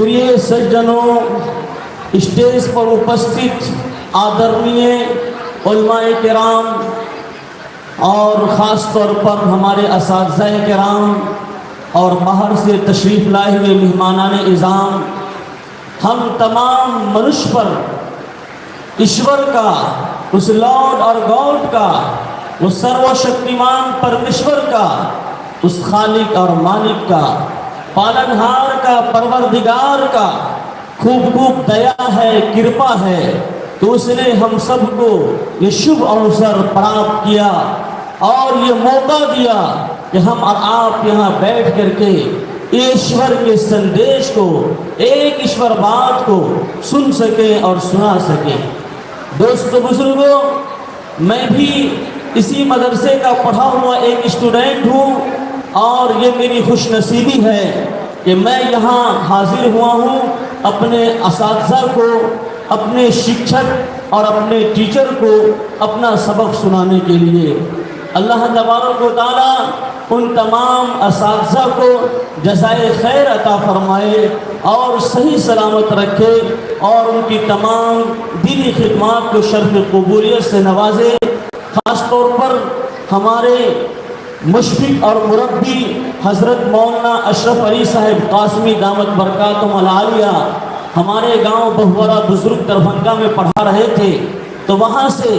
प्रिय सज्जनों, स्टेज पर उपस्थित आदरणीय उलमाए किराम और ख़ास तौर पर हमारे असातिज़ाए किराम और बाहर से तशरीफ़ लाए हुए मेहमानान इज़ाम, हम तमाम मनुष्य पर ईश्वर का, उस लॉर्ड और गॉड का, उस सर्वशक्तिमान परमेश्वर का, उस खालिक और मालिक का, पालनहार का, परवरदिगार का खूब खूब दया है, कृपा है। तो उसने हम सबको ये शुभ अवसर प्राप्त किया और ये मौका दिया कि हम और आप यहाँ बैठ करके ईश्वर के संदेश को, एक ईश्वर बात को सुन सके और सुना सके। दोस्तों बुजुर्गों, मैं भी इसी मदरसे का पढ़ा हुआ एक स्टूडेंट हूँ और ये मेरी खुशनसीबी है कि मैं यहाँ हाजिर हुआ हूँ अपने असातिज़ा को, अपने शिक्षक और अपने टीचर को अपना सबक सुनाने के लिए। अल्लाह तबारक व तआला उन तमाम असातिज़ा को जज़ाए खैर अता फरमाए और सही सलामत रखे और उनकी तमाम दीनी खिदमत को शर्फ़ कबूलियत से नवाजे। ख़ास तौर पर हमारे मुशफ़िक़ और मुरब्बी हज़रत मौलाना अशरफ अली साहब कासमी दामत बरकातुहुम अल-आलिया हमारे गांव बहुवरा बुजुर्ग दरभंगा में पढ़ा रहे थे, तो वहाँ से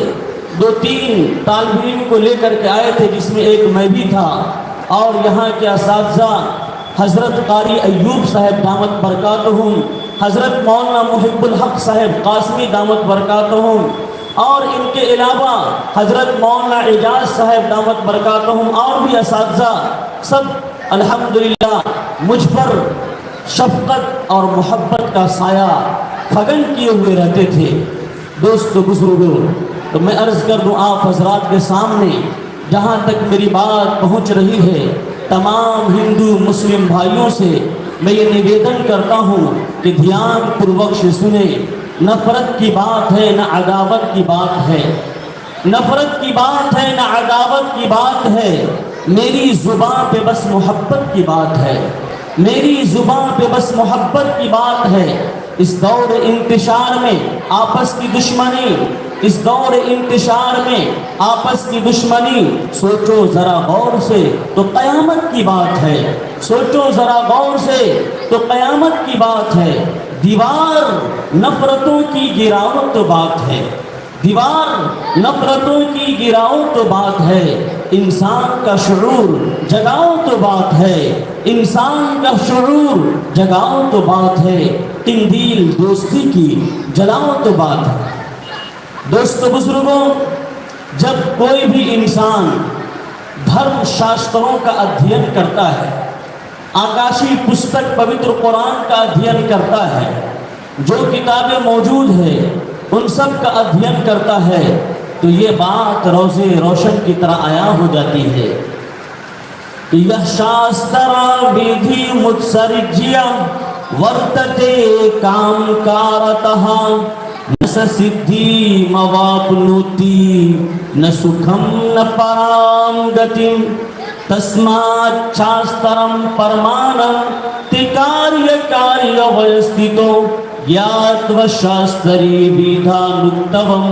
2-3 तालिब इल्म को लेकर के आए थे, जिसमें एक मैं भी था। और यहाँ के असातिज़ा हज़रत कारी अय्यूब साहब दामत बरकातुहुम, हज़रत मौलाना मुहिब्बुल हक़ साहब कासमी दामत बरकातुहुम और इनके अलावा हज़रत मौलाना एजाज साहब दामत बरकातुहुम और भी असातिज़ा सब अल्हम्दुलिल्लाह मुझ पर शफ़क़त और मोहब्बत का साया फगन किए हुए रहते थे। दोस्तों बुजुर्गों, तो मैं अर्ज़ कर दूँ आप हज़रात के सामने, जहाँ तक मेरी बात पहुँच रही है, तमाम हिंदू मुस्लिम भाइयों से मैं ये निवेदन करता हूँ कि ध्यान पूर्वक से सुने। नफ़रत की बात है, न अदावत की बात है। नफ़रत की बात है, न अदावत की बात है। मेरी ज़ुबान पे बस मोहब्बत की बात है। मेरी ज़ुबान पे बस मोहब्बत की बात है। इस दौर इंतशार में आपस की दुश्मनी, इस दौर इंतशार में आपस की दुश्मनी, सोचो ज़रा गौर से तो क़यामत की बात है। सोचो ज़रा गौर से तो क़यामत की बात है। दीवार नफ़रतों की गिराओ तो बात है। दीवार नफ़रतों की गिराओ तो बात है। इंसान का शुऊर जगाओ तो बात है। इंसान का शुऊर जगाओ तो बात है। तिंदील दोस्ती की जलाओ तो बात है। दोस्तों बुजुर्गों, जब कोई भी इंसान धर्म शास्त्रों का अध्ययन करता है, आकाशी पुस्तक पवित्र कुरान का अध्ययन करता है, जो किताबें मौजूद है उन सब का अध्ययन करता है, तो ये बात रोज़े रोशन की तरह आया हो जाती है। यह शास्त्र विधि मुत्सर्ज्य वर्तते काम कारतः न सिद्धि मवाप्नोति न सुखम न पराम गतिम तस्मात् शास्त्रम परमाणम ते कार्य कार्य व्यवस्थितो ज्ञात्वा शास्त्री विधानुक्तवम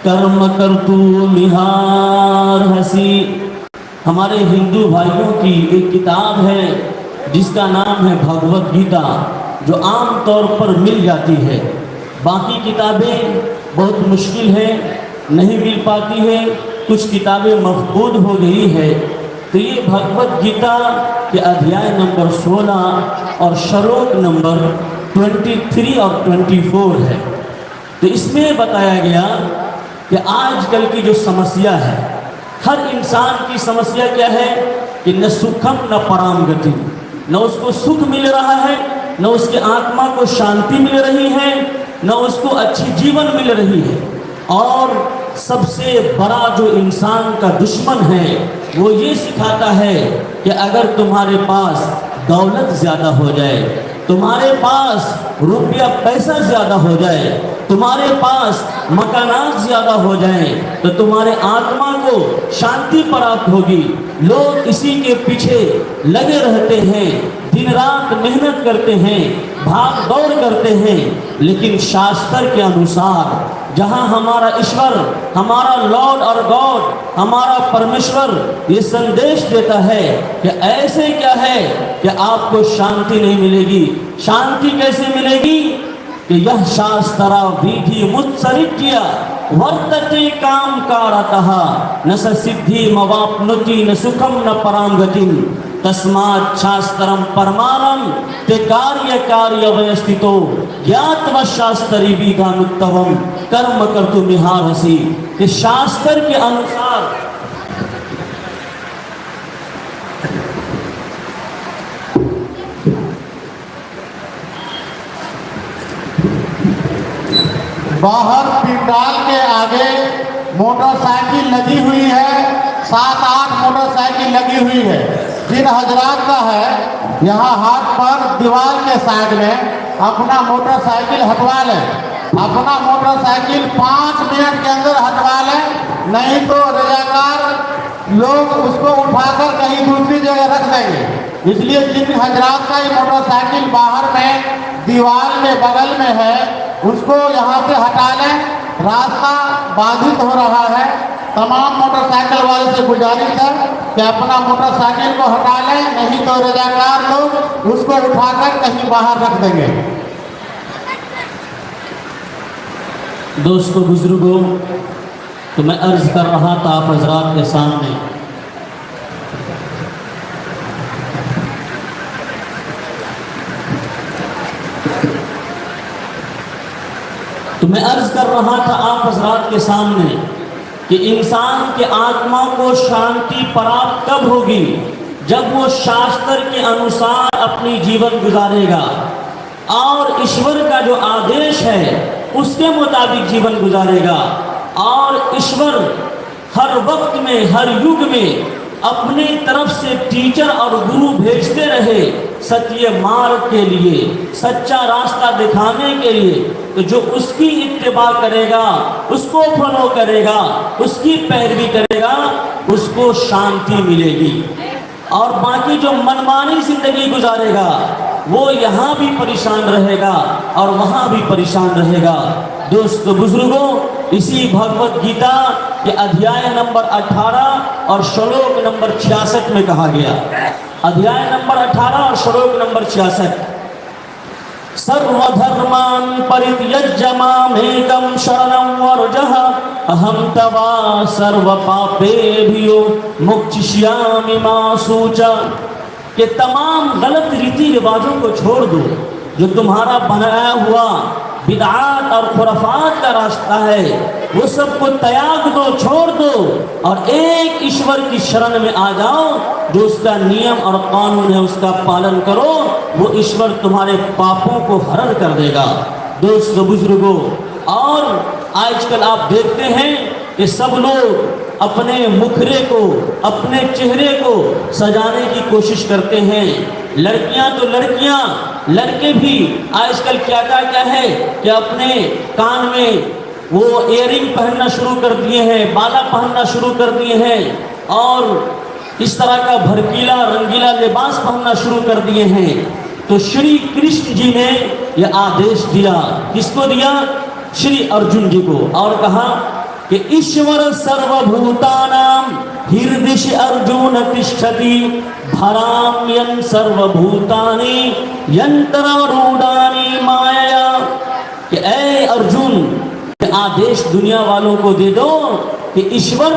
कर्म कर्तुमिहार्हसि। हमारे हिंदू भाइयों की एक किताब है जिसका नाम है भगवत गीता, जो आम तौर पर मिल जाती है। बाकी किताबें बहुत मुश्किल है, नहीं मिल पाती है, कुछ किताबें मफकूद हो गई है। तो ये भगवत गीता के अध्याय नंबर 16 और श्लोक नंबर 23 और 24 है। तो इसमें बताया गया कि आजकल की जो समस्या है, हर इंसान की समस्या क्या है कि न सुखम न पराम गति, न उसको सुख मिल रहा है, न उसके आत्मा को शांति मिल रही है, न उसको अच्छी जीवन मिल रही है। और सबसे बड़ा जो इंसान का दुश्मन है वो ये सिखाता है कि अगर तुम्हारे पास दौलत ज़्यादा हो जाए, तुम्हारे पास रुपया पैसा ज़्यादा हो जाए, तुम्हारे पास मकानात ज़्यादा हो जाए, तो तुम्हारे आत्मा को शांति प्राप्त होगी। लोग इसी के पीछे लगे रहते हैं, दिन रात मेहनत करते हैं, भाग दौड़ करते हैं, लेकिन शास्त्र के अनुसार जहाँ हमारा ईश्वर, हमारा लॉर्ड और गॉड, हमारा परमेश्वर ये संदेश देता है कि ऐसे क्या है कि आपको शांति नहीं मिलेगी। शांति कैसे मिलेगी? कि यह शास्त्रा विधि मुत्सरिज्य वर्तते काम कारतः न स सिद्धि मवाप्नुति न सुखम न पराम गतिम तस्मात् शास्त्रम परमाणम ते कार्य कार्य व्यवस्थितो ज्ञात्वा शास्त्री विधानुत्तमम कर्म कर्तुमिहारसि। कि शास्त्र के अनुसार बाहर पंडाल के आगे मोटरसाइकिल लगी हुई है, 7-8 मोटरसाइकिल लगी हुई है। जिन हजरात का है यहाँ हाथ पर दीवार के साइड में अपना मोटरसाइकिल हटवा लें। अपना मोटरसाइकिल 5 मिनट के अंदर हटवा लें, नहीं तो रजाकार लोग उसको उठाकर कहीं दूसरी जगह रख देंगे। इसलिए जिन हजरात का ये मोटरसाइकिल बाहर में दीवार में बगल में है उसको यहाँ से हटा लें। रास्ता बाधित हो रहा है। तमाम मोटरसाइकिल वाले से गुजारिश है कि अपना मोटरसाइकिल को हटा लें, नहीं तो रजाकार लोग उसको उठाकर कहीं बाहर रख देंगे। दोस्तों बुजुर्गों, तो मैं अर्ज कर रहा था आप हजरात के सामने आप हजरात के सामने कि इंसान के आत्मा को शांति प्राप्त कब होगी? जब वो शास्त्र के अनुसार अपनी जीवन गुजारेगा और ईश्वर का जो आदेश है उसके मुताबिक जीवन गुजारेगा। और ईश्वर हर वक्त में, हर युग में अपनी तरफ से टीचर और गुरु भेजते रहे सत्य मार्ग के लिए, सच्चा रास्ता दिखाने के लिए। तो जो उसकी इत्तिबा करेगा, उसको फॉलो करेगा, उसकी पैरवी करेगा, उसको शांति मिलेगी। और बाकी जो मनमानी जिंदगी गुजारेगा वो यहाँ भी परेशान रहेगा और वहाँ भी परेशान रहेगा। दोस्तों बुजुर्गों, इसी भगवत गीता के अध्याय नंबर 18 और श्लोक नंबर 66 में कहा गया, अध्याय नंबर 18 और श्लोक नंबर 66, सर्वधर्मान् परित्यज्य मामेकं शरणं व्रजः अहं तवा सर्वपापेभ्यो मोक्षयिष्यामि मा शुचा। कि तमाम गलत रीति रिवाजों को छोड़ दो, जो तुम्हारा बनाया हुआ बिदआत और खुराफात का रास्ता है वो सबको त्याग दो, छोड़ दो और एक ईश्वर की शरण में आ जाओ। जो उसका नियम और कानून है उसका पालन करो, वो ईश्वर तुम्हारे पापों को हरण कर देगा। दोस्तों बुजुर्गों, और आजकल आप देखते हैं कि सब लोग अपने मुखरे को, अपने चेहरे को सजाने की कोशिश करते हैं। लड़कियां तो लड़कियां, लड़के भी आजकल क्या है कि अपने कान में वो इयरिंग पहनना शुरू कर दिए हैं, बाला पहनना शुरू कर दिए हैं और इस तरह का भड़कीला रंगीला लिबास पहनना शुरू कर दिए हैं। तो श्री कृष्ण जी ने यह आदेश दिया, किसको दिया? श्री अर्जुन जी को, और कहा कि ईश्वर सर्वभूतानां हृदय अर्जुन तिष्ठति भराम्यं सर्वभूतानि यंत्रारूढ़ानि माया। कि ऐ अर्जुन, आदेश दुनिया वालों को दे दो कि ईश्वर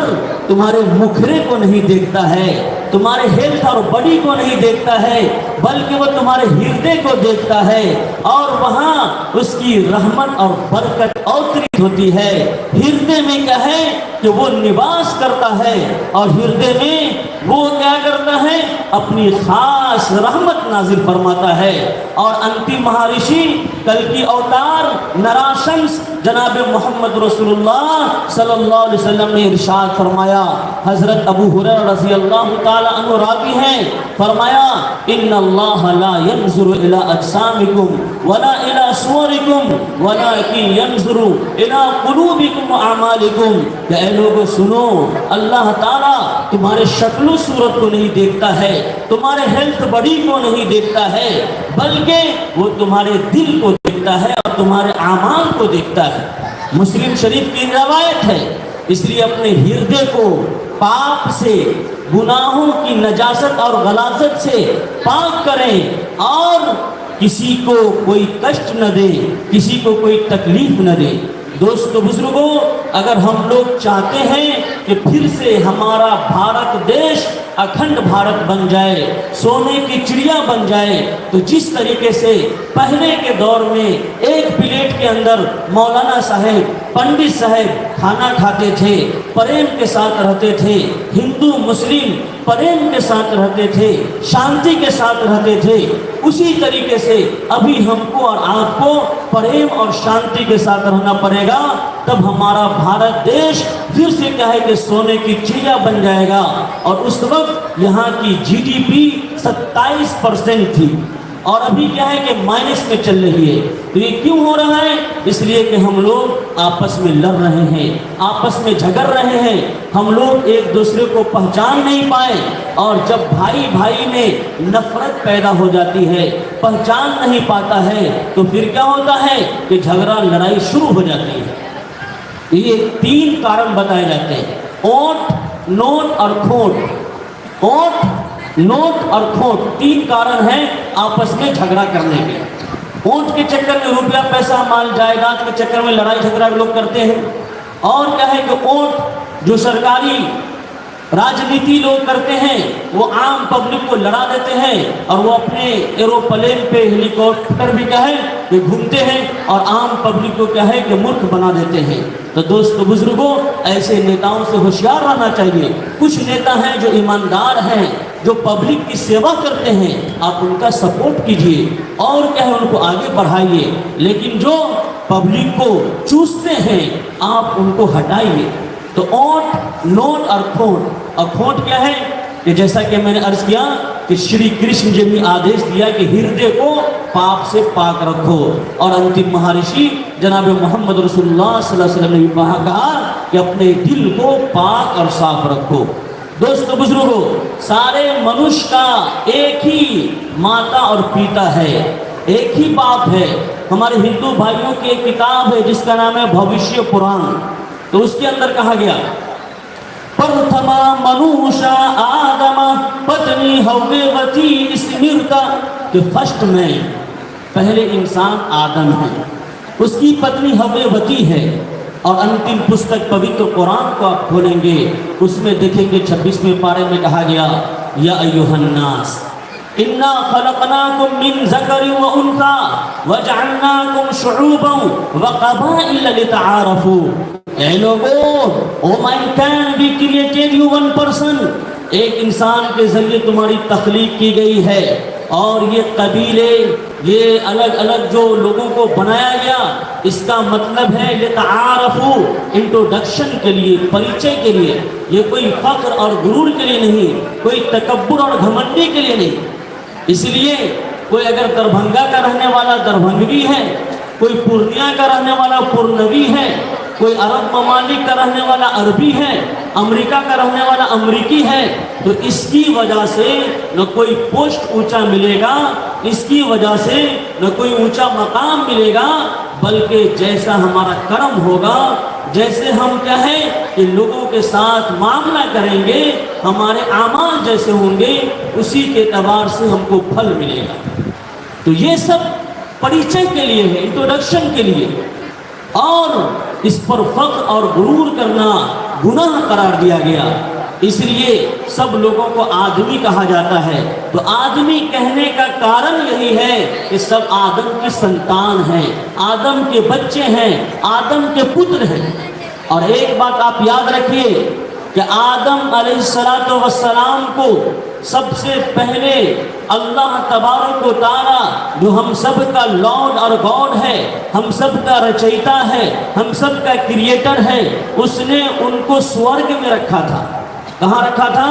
तुम्हारे मुखरे को नहीं देखता है, तुम्हारे हेल्थ और बॉडी को नहीं देखता है, बल्कि वो तुम्हारे हृदय को देखता है और वहाँ उसकी रहमत और बरकत अवतरित होती है। हृदय में क्या है कि वो निवास करता है और हृदय में वो क्या करता है? अपनी खास रहमत नाजिल फरमाता है। और अंतिम महर्षि कल की अवतार नराशंस जनाब मोहम्मद रसूलुल्लाह सल्लल्लाहु अलैहि वसल्लम वसल्लम ने इरशाद फरमाया, हज़रत अबू हुरैरा रज़ी अल्लाह ताला अन्हु रावी हैं, फरमाया इन्नल्लाह ला यंजुरु इला अजसामिकुम वला इला सुवरिकुम वलाकिन यंजुरु इला कुलूबिकुम व अमालिकुम। क्या ऐ लोगों सुनो, अल्लाह ताला तुम्हारे शक्ल सूरत को नहीं देखता है, तुम्हारे हेल्थ बॉडी को नहीं देखता है, बल्कि वो तुम्हारे दिल को देखता है और तुम्हारे आमाल को देखता है। मुस्लिम शरीफ की रवायत है। इसलिए अपने हृदय को पाप से, गुनाहों की नजासत और गलाजत से पाक करें और किसी को कोई कष्ट न दे, किसी को कोई तकलीफ न दे। दोस्तों बुजुर्गों, अगर हम लोग चाहते हैं कि फिर से हमारा भारत देश अखंड भारत बन जाए, सोने की चिड़िया बन जाए, तो जिस तरीके से पहले के दौर में एक प्लेट के अंदर मौलाना साहेब, पंडित साहेब खाना खाते थे, प्रेम के साथ रहते थे, हिंदू मुस्लिम प्रेम के साथ रहते थे, शांति के साथ रहते थे, उसी तरीके से अभी हमको और आपको प्रेम और शांति के साथ रहना पड़ेगा। तब हमारा भारत देश फिर से क्या है कि सोने की चिड़िया बन जाएगा। और उस वक्त यहाँ की जीडीपी 27% थी और अभी क्या है कि माइनस में चल रही है। तो ये क्यों हो रहा है? इसलिए कि हम लोग आपस में लड़ रहे हैं, आपस में झगड़ रहे हैं, हम लोग एक दूसरे को पहचान नहीं पाए। और जब भाई भाई में नफरत पैदा हो जाती है, पहचान नहीं पाता है, तो फिर क्या होता है कि झगड़ा लड़ाई शुरू हो जाती है। ये 3 कारण बताए जाते हैं, ओट, नोट और खोट। ओट, नोट और खोट 3 कारण हैं आपस में झगड़ा करने के। ओट के चक्कर में रुपया पैसा माल जायदाद के चक्कर में लड़ाई झगड़ा लोग करते हैं। और क्या है कि ओट जो सरकारी राजनीति लोग करते हैं, वो आम पब्लिक को लड़ा देते हैं और वो अपने एरोप्लेन पे, हेलीकॉप्टर भी क्या है कि घूमते हैं और आम पब्लिक को क्या है कि मूर्ख बना देते हैं। तो दोस्तों बुजुर्गों, ऐसे नेताओं से होशियार रहना चाहिए। कुछ नेता हैं जो ईमानदार हैं, जो पब्लिक की सेवा करते हैं, आप उनका सपोर्ट कीजिए और क्या है उनको आगे बढ़ाइए। लेकिन जो पब्लिक को चूसते हैं, आप उनको हटाइए। तो ओट, नोट और खोट। और खोट क्या है कि जैसा कि मैंने अर्ज किया कि श्री कृष्ण जी ने आदेश दिया कि हृदय को पाप से पाक रखो। और अंतिम महर्षि जनाब मोहम्मद रसूलुल्लाह सल्लल्लाहु अलैहि वसल्लम ने भी कहा कि अपने दिल को पाक और साफ रखो। दोस्तों बुजुर्गों, सारे मनुष्य का एक ही माता और पिता है, एक ही बाप है। हमारे हिंदू भाइयों की एक किताब है जिसका नाम है भविष्य पुराण। तो उसके अंदर कहा गया, प्रथमा मनुष्य आदम पत्नी हव्वेवती स्मृता, कि फर्स्ट में पहले इंसान आदम है, उसकी पत्नी हव्वेवती है। और अंतिम पुस्तक पवित्र कुरान को आप खोलेंगे, उसमें देखेंगे 26वें पारे में कहा गया, या अय्युहन्नास इन्ना खलकनाकुम मिन ज़करिन व उन्सा वजअलनाकुम शुऊबन व क़बाइल लितआरफू। ऐ लोगों, O mankind we created you one person, एक इंसान के जरिए तुम्हारी तख्लीक की गई है और ये कबीले, ये अलग अलग जो लोगों को बनाया गया, इसका मतलब है लितआरफू, इंट्रोडक्शन के लिए, परिचय के लिए। ये कोई फख्र और गुरूर के लिए नहीं, कोई तकब्बुर और घमंडी के लिए नहीं। इसलिए कोई अगर दरभंगा का रहने वाला दरभंगी है, कोई पूर्णिया का रहने वाला पूर्णवी है, कोई अरब ममालिक का रहने वाला अरबी है, अमेरिका का रहने वाला अमरीकी है, तो इसकी वजह से न कोई पोस्ट ऊंचा मिलेगा, इसकी वजह से न कोई ऊंचा मकाम मिलेगा, बल्कि जैसा हमारा कर्म होगा, जैसे हम क्या है कि लोगों के साथ मामला करेंगे, हमारे आमाल जैसे होंगे, उसी के एतबार से हमको फल मिलेगा। तो ये सब परिचय के लिए है, इंट्रोडक्शन के लिए। और इस पर फख्र और गुरूर करना गुनाह करार दिया गया। इसलिए सब लोगों को आदमी कहा जाता है। तो आदमी कहने का कारण यही है कि सब आदम की संतान हैं, आदम के बच्चे हैं, आदम के पुत्र हैं। और एक बात आप याद रखिए कि आदम अलैहिस्सलातु वस्सलाम को सबसे पहले अल्लाह तबारक व तआला जो हम सब का लॉर्ड और गॉड है, हम सब का रचयिता है, हम सब का क्रिएटर है, उसने उनको स्वर्ग में रखा था। कहाँ रखा था?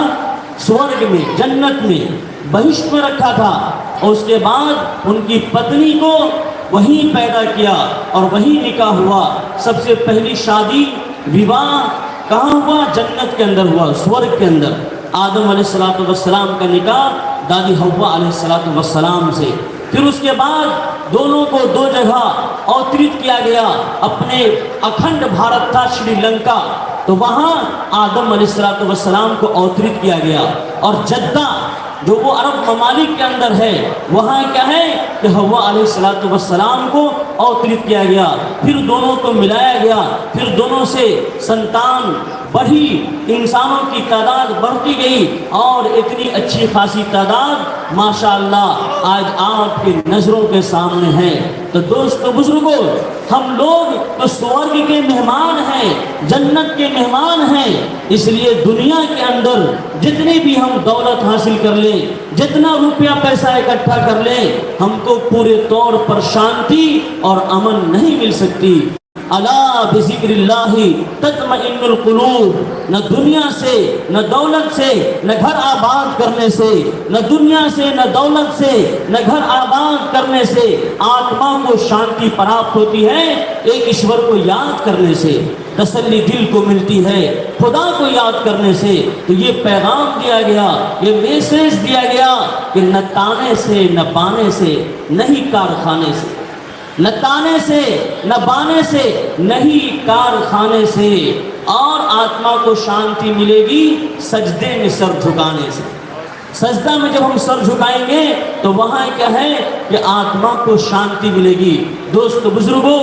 स्वर्ग में, जन्नत में, बहिश्त में रखा था। और उसके बाद उनकी पत्नी को वहीं पैदा किया और वहीं निकाह हुआ। सबसे पहली शादी, विवाह कहाँ हुआ? जन्नत के अंदर हुआ, स्वर्ग के अंदर। आदम अलैहिस्सलातु वस्सलाम का निकाह दादी हव्वा अलैहिस्सलातु वस्सलाम से। फिर उसके बाद दोनों को दो जगह अवतरित किया गया। अपने अखंड भारत था श्रीलंका, तो वहाँ आदम अलैहिस्सलातु वस्सलाम को अवतरित किया गया। और जद्दा जो वो अरब ममालिक के अंदर है, वहाँ क्या है कि हव्वा अलैहिस्सलातु वस्सलाम को अवतरित किया गया। फिर दोनों को मिलाया गया, फिर दोनों से संतान बढ़ी, इंसानों की तादाद बढ़ती गई और इतनी अच्छी खासी तादाद माशाअल्लाह आज आपकी नज़रों के सामने है। तो दोस्तों बुजुर्गों, हम लोग तो स्वर्ग के मेहमान हैं, जन्नत के मेहमान हैं। इसलिए दुनिया के अंदर जितनी भी हम दौलत हासिल कर लें, जितना रुपया पैसा इकट्ठा कर लें, हमको पूरे तौर पर शांति और अमन नहीं मिल सकती। अला बिज़िक्रिल्लाहि तत्मइन्नुल कुलूब। न दुनिया से, न दौलत से, न घर आबाद करने से, न दुनिया से, न दौलत से, न घर आबाद करने से आत्मा को शांति प्राप्त होती है। एक ईश्वर को याद करने से तसल्ली दिल को मिलती है, खुदा को याद करने से। तो ये पैगाम दिया गया, ये मैसेज दिया गया कि न ताने से, न बाने से, नहीं कारखाने से, न ताने से, न बाने से, नहीं कारखाने से। और आत्मा को शांति मिलेगी सजदे में सर झुकाने से। सजदा में जब हम सर झुकाएंगे तो वहाँ क्या है कि आत्मा को शांति मिलेगी। दोस्तों बुजुर्गों,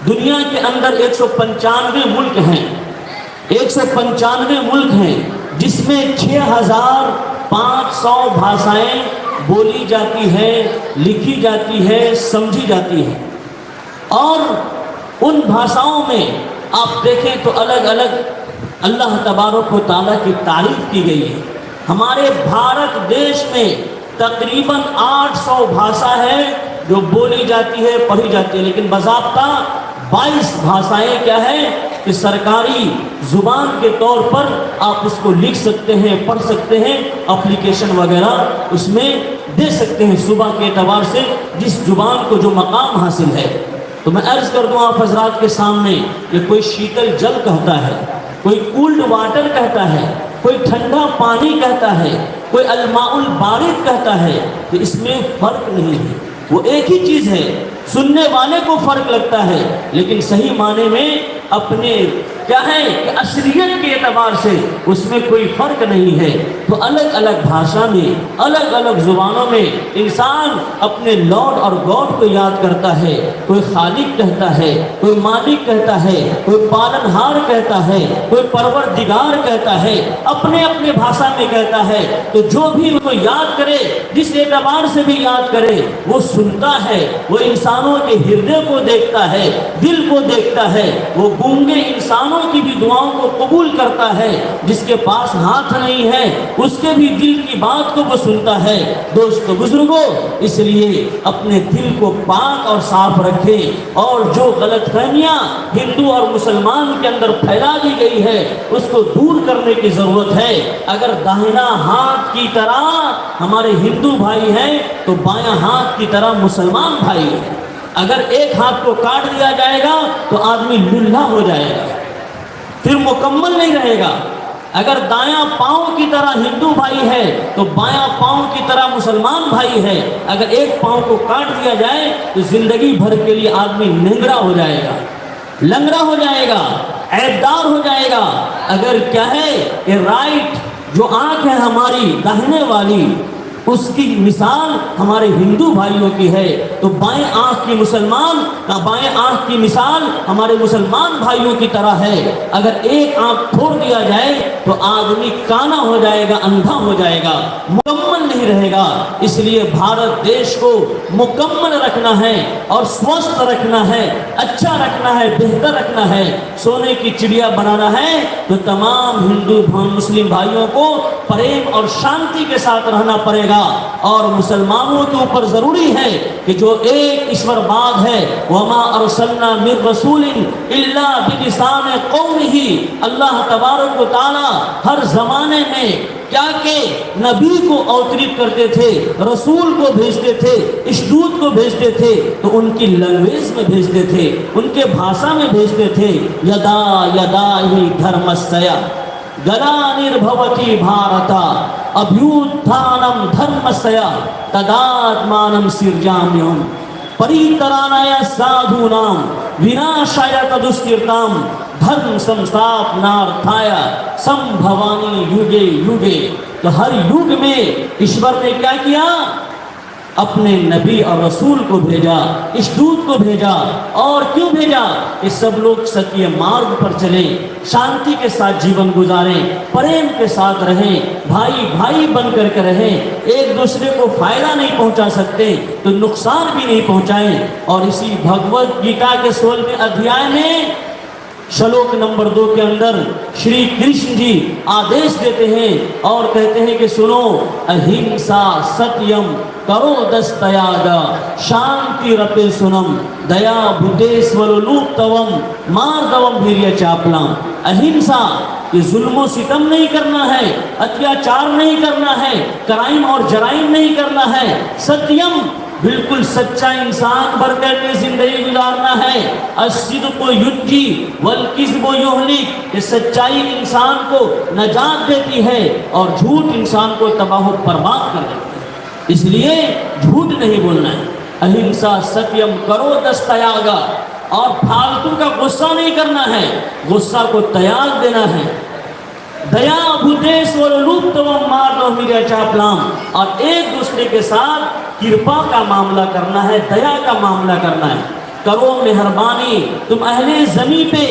दुनिया के अंदर 195 मुल्क हैं, 195 मुल्क हैं, जिसमें 6500 भाषाएं बोली जाती है, लिखी जाती है, समझी जाती है। और उन भाषाओं में आप देखें तो अलग अलग अल्लाह तबारक व तआला की तारीफ की गई है। हमारे भारत देश में तकरीबन 800 भाषा है जो बोली जाती है, पढ़ी जाती है, लेकिन बज़ाब्ता 22 भाषाएं क्या है कि सरकारी ज़ुबान के तौर पर आप उसको लिख सकते हैं, पढ़ सकते हैं, एप्लीकेशन वगैरह उसमें दे सकते हैं सुबह के एतबार से, जिस ज़ुबान को जो मकाम हासिल है। तो मैं अर्ज़ कर दूँ आप हजरात के सामने कि कोई शीतल जल कहता है, कोई कूल्ड वाटर कहता है, कोई ठंडा पानी कहता है, कोई अलमाउल बारिद कहता है। तो इसमें फ़र्क नहीं है, वो एक ही चीज़ है। सुनने वाले को फ़र्क लगता है, लेकिन सही माने में अपने क्या है कि असलियत के एतबार से उसमें कोई फ़र्क नहीं है। तो अलग अलग भाषा में, अलग अलग ज़ुबानों में इंसान अपने लॉर्ड और गॉड को याद करता है। कोई खालिक कहता है, कोई मालिक कहता है, कोई पालनहार कहता है, कोई परवरदिगार कहता है, अपने अपने भाषा में कहता है। तो जो भी उसको याद करे, जिस एतबार से भी याद करे, वो सुनता है, वो इंसानों के हृदय को देखता है, दिल को देखता है। वो गूंगे इंसानों की भी दुआओं को कबूल करता है, जिसके पास हाथ नहीं है उसके भी दिल की बात को वो सुनता है। दोस्तों बुजुर्गों, इसलिए अपने दिल को पाक और साफ रखें और जो गलतफहमियां हिंदू और मुसलमान के अंदर फैला दी गई है उसको दूर करने की ज़रूरत है। अगर दाहिना हाथ की तरह हमारे हिंदू भाई हैं तो बायां हाथ की तरह मुसलमान भाई है। अगर एक हाथ को काट दिया जाएगा तो आदमी लुल्हा हो जाएगा, फिर मुकम्मल नहीं रहेगा। अगर दायां पाँव की तरह हिंदू भाई है तो बायां पाँव की तरह मुसलमान भाई है। अगर एक पाँव को काट दिया जाए तो जिंदगी भर के लिए आदमी निंगरा हो जाएगा, लंगड़ा हो जाएगा, ऐबदार हो जाएगा। अगर क्या है कि राइट जो आँख है हमारी दाहिने वाली, उसकी मिसाल हमारे हिंदू भाइयों की है, तो बाएं आँख की मुसलमान का बाएं आँख की मिसाल हमारे मुसलमान भाइयों की तरह है। अगर एक आँख फोड़ दिया जाए तो आदमी काना हो जाएगा, अंधा हो जाएगा, मुकम्मल नहीं नहीं रहेगा। इसलिए भारत देश को मुकम्मल रखना है और स्वस्थ रखना है, अच्छा रखना है, बेहतर रखना है, सोने की चिड़िया बनाना है तो तमाम हिंदू मुस्लिम भाइयों को प्रेम और शांति के साथ रहना पड़ेगा। और मुसलमानों के ऊपर जरूरी है कि जो एक ईश्वरवाद है, वमा अरसलना मिर रसूलिन इल्ला बिलिसान कौमिही, अल्लाह तबारक व तआला हर जमाने में क्या के नबी को अवतरित करते थे, रसूल को भेजते थे, इस दूत को भेजते थे तो उनकी लैंग्वेज में भेजते थे, उनके भाषा में भेजते थे। यदा यदा ही धर्मस्य ग्लानिर्भवति भारत अभ्युत्थानम धर्मस्य तदात्मानं सृजाम्यहम् परित्राणाय साधूनां विनाशाय तदुष्कृतां धर्म संस्थापनार्थाय संभवानि युगे युगे। तो हर युग में ईश्वर ने क्या किया? अपने नबी और रसूल को भेजा, इस दूत को भेजा। और क्यों भेजा? कि सब लोग सत्य मार्ग पर चले, शांति के साथ जीवन गुजारें, प्रेम के साथ रहें, भाई भाई बन करके रहें, एक दूसरे को फायदा नहीं पहुंचा सकते तो नुकसान भी नहीं पहुंचाएं। और इसी भगवत गीता के 16वें अध्याय में श्लोक नंबर 2 के अंदर श्री कृष्ण जी आदेश देते हैं और कहते हैं कि सुनो, अहिंसा सत्यम करो दस्तयाग शांति रपे सुनम दया भूतेश्वरूपतवम मार्दवम वीर्य चापलम। अहिंसा, ये जुल्म सितम नहीं करना है, अत्याचार नहीं करना है, क्राइम और जराइम नहीं करना है। सत्यम, बिल्कुल सच्चा इंसान बनकर के जिंदगी गुजारना है। अस्सिद्क़ु युज्जी वल किज़्बु युहलिक, ये सच्चाई इंसान को नजात देती है और झूठ इंसान को तबाह बर्बाद कर देती है। इसलिए झूठ नहीं बोलना है। अहिंसा सत्यम करो दस्तयागा, और फालतू का गुस्सा नहीं करना है, गुस्सा को त्याग देना है। दया भूतेश्वरूपतवम मार्दवम वीर्य चापलम, और एक दूसरे के साथ कृपा का मामला करना है, दया का मामला करना है। करो मेहरबानी तुम अहले ज़मी पे,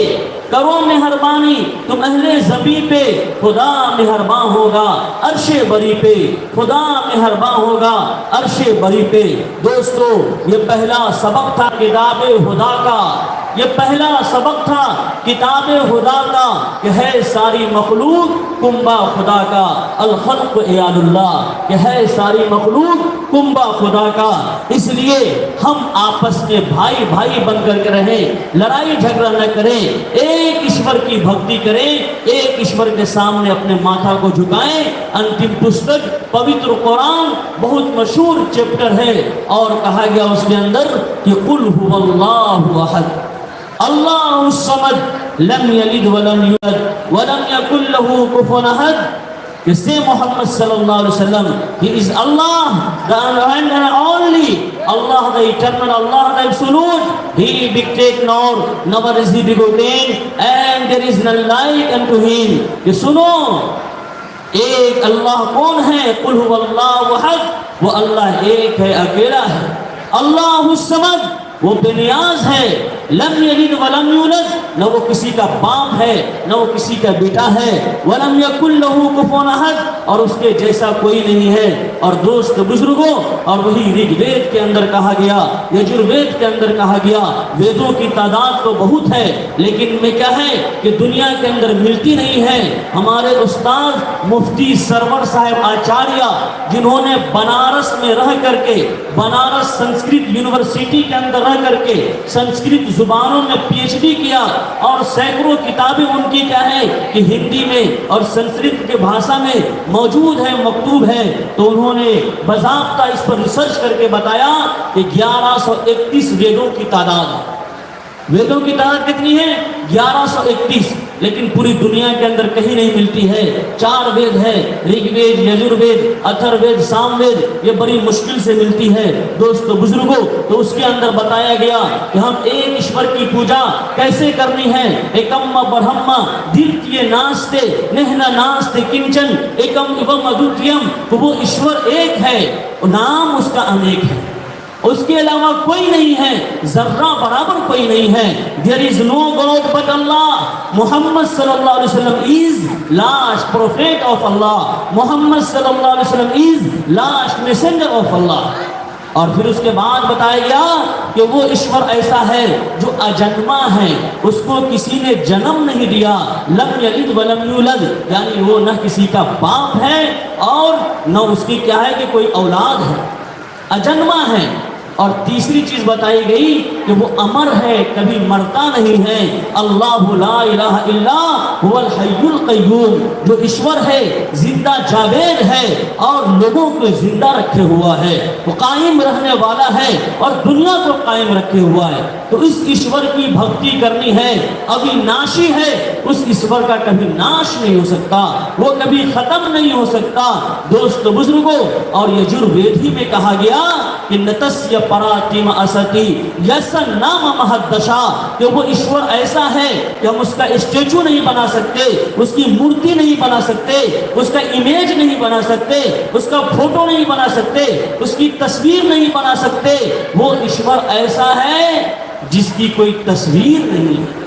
करो मेहरबानी तुम अहले ज़मी पे, खुदा मेहरबान होगा अर्शे बरी पे, खुदा मेहरबान होगा अर्शे बरी पे। दोस्तों, ये पहला सबक था किताबे हुदा का, ये पहला सबक था किताबे हुदा का कि है सारी मखलूक कुंबा खुदा का, अल खल्क़ इयालुल्लाह, कि है सारी मखलूक कुंबा खुदा का। इसलिए हम आपस में भाई भाई बन करके रहें, लड़ाई झगड़ा न करें, एक ईश्वर की भक्ति करें, एक ईश्वर के सामने अपने माथा को झुकाएं। अंतिम पुस्तक पवित्र कुरान बहुत मशहूर चैप्टर है और कहा गया उसके अंदर कि कुल हुवल्लाहु अहद अल्लाहुस समद लम यलिद वलम यूलद वलम यकुल लहू कुफुवन अहद। कि say Muhammad sallallahu alaihi wasallam, he is Allah, the one and only Allah, the eternal Allah, the absolute, he beget nor, never is he begotten, and there is none like unto him। कि सुनो, एक अल्लाह कौन है? कुल हुवल्लाहु अहद, वो अल्लाह एक है, अकेला है। अल्लाहुस समद, वो बेनियाज है। लम यलिद वलम यूलद, न वो किसी का बाप है न वो किसी का बेटा है। वलम यकुल लहू कुफुवन अहद, और उसके जैसा कोई नहीं है। और दोस्त बुजुर्गों, और वही ऋग्वेद के अंदर कहा गया, यजुर्वेद के अंदर कहा गया। वेदों की तादाद तो बहुत है, लेकिन में क्या है कि दुनिया के अंदर मिलती नहीं है। हमारे उस्ताद मुफ्ती सरवर साहब आचार्य, जिन्होंने बनारस में रह करके, बनारस संस्कृत यूनिवर्सिटी के अंदर रह करके संस्कृत जुबानों में पीएचडी किया, और सैकड़ों किताबें उनकी क्या है कि हिंदी में और संस्कृत के भाषा में मौजूद है, मकतूब है। तो उन्होंने बाज़ाब्ता इस पर रिसर्च करके बताया कि 1131 वेदों की तादाद है। वेदों की तादाद कितनी है? 1131, लेकिन पूरी दुनिया के अंदर कहीं नहीं मिलती है। 4 वेद है, ऋग्वेद, यजुर्वेद, अथर्ववेद, सामवेद, ये बड़ी मुश्किल से मिलती है। दोस्तों बुजुर्गों, तो उसके अंदर बताया गया कि हम एक ईश्वर की पूजा कैसे करनी है। एकम ब्रह्म द्वितीय नास्ते नेहना नास्ते किंचन एकम एवं अद्वितीयम, तो वो ईश्वर एक है, नाम उसका अनेक है। उसके अलावा कोई नहीं है, जर्रा बराबर कोई नहीं है। There is no God but Allah. Muhammad सल्लल्लाहु अलैहि वसल्लम is last prophet of Allah. Muhammad सल्लल्लाहु अलैहि वसल्लम is last messenger of Allah. और फिर उसके बाद बताया गया कि वो ईश्वर ऐसा है जो अजन्मा है, उसको किसी ने जन्म नहीं दिया। लम यलिद वलम यूलद, यानी वो न किसी का बाप है और न उसकी क्या है कि कोई औलाद है, अजन्मा है। और तीसरी चीज बताई गई कि वो अमर है, कभी मरता नहीं है। अल्लाहु ला इलाहा इल्ला हुवल हय्युल क़य्यूम, जो ईश्वर है जिंदा जावेद है और लोगों को जिंदा रखे हुआ है, वो कायम रहने वाला है और दुनिया को कायम रखे हुआ है। तो इस ईश्वर की भक्ति करनी है, अविनाशी है, उस ईश्वर का कभी नाश नहीं हो सकता, वो कभी खत्म नहीं हो सकता। दोस्तों बुजुर्गों, और यजुर्वेद ही में कहा गया कि नतस्य परातिम असति यसन नाम महद्दशा, कि वो ईश्वर ऐसा है कि हम उसका स्टेचू नहीं बना सकते, उसकी मूर्ति नहीं बना सकते, उसका इमेज नहीं बना सकते, उसका फोटो नहीं बना सकते, उसकी तस्वीर नहीं बना सकते। वो ईश्वर ऐसा है जिसकी कोई तस्वीर नहीं है।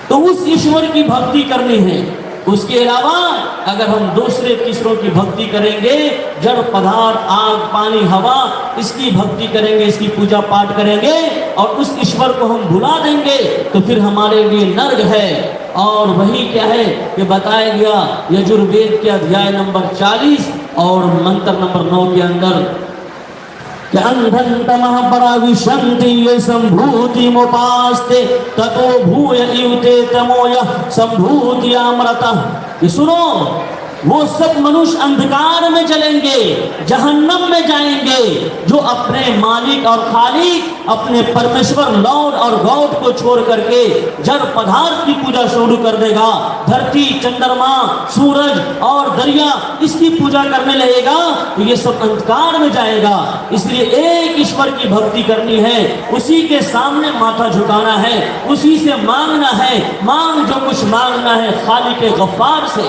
तो उस ईश्वर की भक्ति करनी है। उसके अलावा अगर हम दूसरे तीसरों की भक्ति करेंगे, जड़ पदार्थ, आग, पानी, हवा, इसकी भक्ति करेंगे, इसकी पूजा पाठ करेंगे और उस ईश्वर को हम भुला देंगे, तो फिर हमारे लिए नर्क है। और वही क्या है कि बताया गया यजुर्वेद के अध्याय नंबर 40 और मंत्र नंबर 9 के अंदर कि अंधन तमः पराविशन्ति ये संभूति मोपास्ते ततो भूय इवते तमोय संभूति अमृतः। ये सुनो, वो सब मनुष्य अंधकार में चलेंगे, जहन्नम में जाएंगे, जो अपने मालिक और खालिक, अपने परमेश्वर लॉर्ड और गॉड को छोड़ करके जड़ पदार्थ की पूजा शुरू कर देगा। धरती, चंद्रमा, सूरज और दरिया, इसकी पूजा करने लगेगा, तो ये सब अंधकार में जाएगा। इसलिए एक ईश्वर की भक्ति करनी है, उसी के सामने माथा झुकाना है, उसी से मांगना है। मांग जो कुछ मांगना है खालिक गफ्फार से,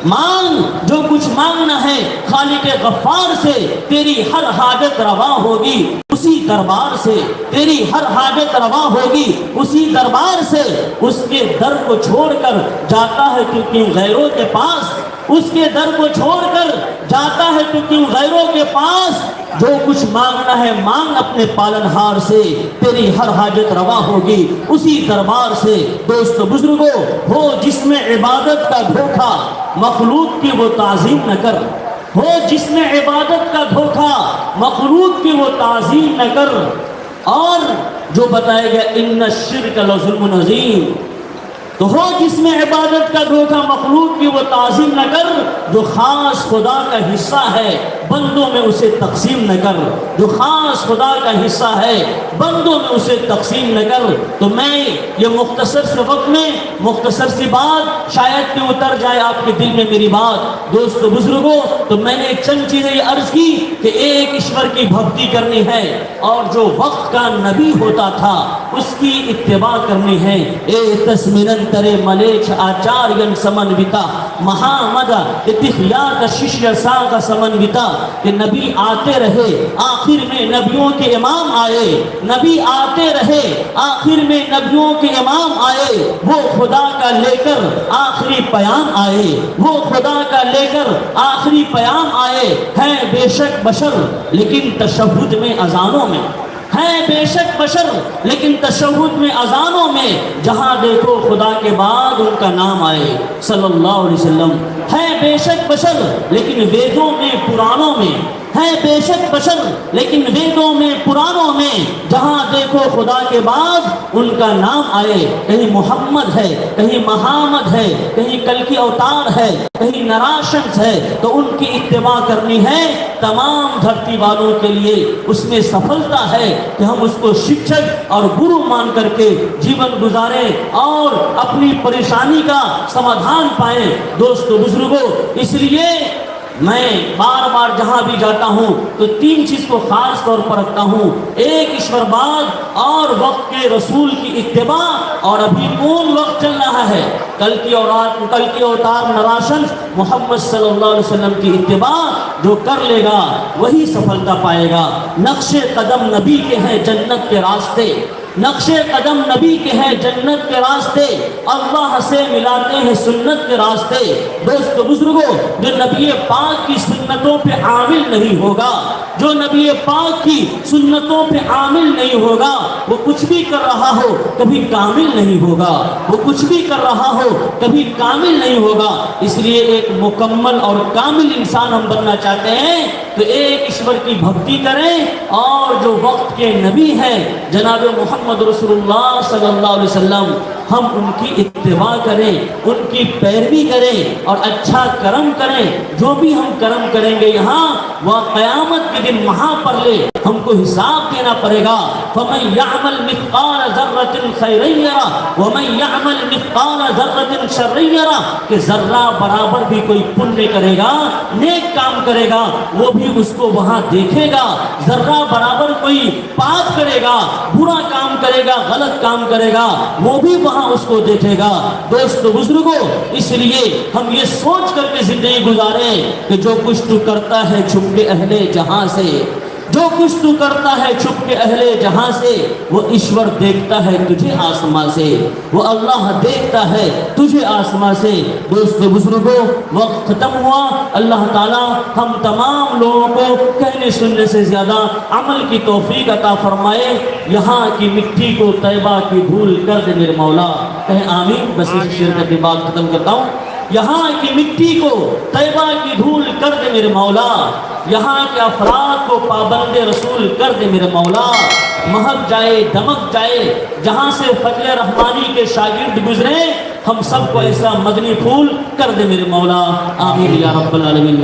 मांग जो कुछ मांगना है खालिक गफ्फार से। तेरी हर हाजत रवा होगी उसी दरबार से, तेरी हर हाजत रवा होगी उसी दरबार से। उसके दर को छोड़कर जाता है तू क्यों गैरों के पास, उसके दर को छोड़कर जाता है तू क्यों गैरों के पास। जो कुछ मांगना है मांग अपने पालनहार से, तेरी हर हाजत रवा होगी उसी दरबार से। दोस्तों बुजुर्गों, हो जिसमें इबादत का धोखा मखलूक की वो ताजीम न कर, हो जिसमें इबादत का धोखा मखलूक की वो ताजीम न कर। और जो बताया गया इन्ना शिर्क लज़ुल्मुन अज़ीम, तो हो जिसमें इबादत का धोखा मखलूक की वो ताज़ीम न कर। जो खास खुदा का हिस्सा है बंदों में उसे तकसीम न कर, जो खास खुदा का हिस्सा है बंदों में उसे तकसीम न कर। तो मैं ये मुख्तसर से वक्त में मुख्तसर सी बात, शायद कि उतर जाए आपके दिल में मेरी बात। दोस्तों बुजुर्गों, तो मैंने चंद चीज़ें ये अर्ज की कि एक ईश्वर की भक्ति करनी है और जो वक्त का नबी होता था उसकी इत्तिबा करनी है। ए तस्मिनन तरे मलेच आचार्यन समन्विता महामद इतिखिया शिष्य सा का समन्विता, कि नबी आते रहे आखिर में नबियों के इमाम आए, नबी आते रहे आखिर में नबियों के इमाम आए। वो खुदा का लेकर आखिरी पैगाम आए, वो खुदा का लेकर आखिरी पैगाम आए। हैं बेशक बशर लेकिन तशहुद में अजानों में, हैं बेशक बशर लेकिन तशहुद में अजानों में, जहाँ देखो खुदा के बाद उनका नाम आए सल्लल्लाहु अलैहि वसल्लम। हैं बेशक बशर लेकिन वेदों में पुराणों में, है बेशक बशर लेकिन वेदों में पुराणों में, जहाँ देखो खुदा के बाद उनका नाम आए। कहीं मोहम्मद है, कहीं महामद है, कहीं कल की अवतार है, कहीं नराशंस है, तो उनकी इत्तिबा करनी है तमाम धरती वालों के लिए। उसमें सफलता है कि हम उसको शिक्षक और गुरु मान करके जीवन गुजारें और अपनी परेशानी का समाधान पाएं। दोस्तों बुजुर्गों, इसलिए मैं बार बार जहाँ भी जाता हूँ तो तीन चीज़ को खास तौर पर रखता हूँ, एक ईश्वरवाद और वक्त के रसूल की इत्तिबा। और अभी कौन वक्त चल रहा है, कल की अवतार नराशन मोहम्मद सल्लल्लाहु अलैहि वसल्लम की इत्तिबा जो कर लेगा वही सफलता पाएगा। नक्शे कदम नबी के हैं जन्नत के रास्ते, नक्शे कदम नबी के हैं जन्नत के रास्ते, अल्लाह से मिलाते हैं सुन्नत के रास्ते। दोस्तों बुजुर्गों, जो नबी पाक की सुन्नतों पे आमिल नहीं होगा, जो नबी पाक की सुन्नतों पे आमिल नहीं होगा, वो कुछ भी कर रहा हो कभी कामिल नहीं होगा, वो कुछ भी कर रहा हो कभी कामिल नहीं होगा। इसलिए एक मुकम्मल और कामिल इंसान हम बनना चाहते हैं तो एक ईश्वर की भक्ति करें और जो वक्त के नबी हैं जनाब मोहम्मद रसूलुल्लाह सल्लल्लाहु अलैहि वसल्लम, हम उनकी इत्तिबा करें, उनकी पैरवी करें और अच्छा कर्म करें। जो भी हम कर्म करेंगे यहाँ वह क़यामत के दिन महापरले हमको हिसाब देना पड़ेगा। फमन यअमल मिस्क़ाल ज़र्रतिन खैरन यरा व मन यअमल मिस्क़ाल ज़र्रतिन शर्रन यरा, कि ज़र्रा बराबर भी कोई पुण्य करेगा, नेक काम करेगा, वो भी उसको वहाँ देखेगा। ज़र्रा बराबर कोई पाप करेगा, बुरा काम करेगा, गलत काम करेगा, वो भी वहाँ उसको देखेगा। दोस्तों बुजुर्गों, इसलिए हम ये सोच करके जिंदगी गुजारें कि जो कुछ तू करता है छुप के अहले जहां से, जो कुछ तू करता है छुप के अहले जहां से, वो ईश्वर देखता है तुझे आसमां से, वो अल्लाह देखता है तुझे आसमां से। दोस्तों बुजुर्गों, वक्त खत्म हुआ। अल्लाह ताला हम तमाम लोगों को कहने सुनने से ज़्यादा अमल की तौफीक अता फरमाए। यहाँ की मिट्टी को तैबा की धूल कर दे मेरे मौला, कहें आमीन। बस इस शेर करके बात खत्म करता हूँ। यहाँ की मिट्टी को तैबा की धूल कर दे मेरे मौला, यहाँ के अफराद को पाबंदे रसूल कर दे मेरे मौला। महक जाए दमक जाए जहाँ से फजले रहमानी के शागिर्द गुजरे, हम सबको ऐसा मदनी फूल कर दे मेरे मौला। आमीन या रब्बल आलमीन।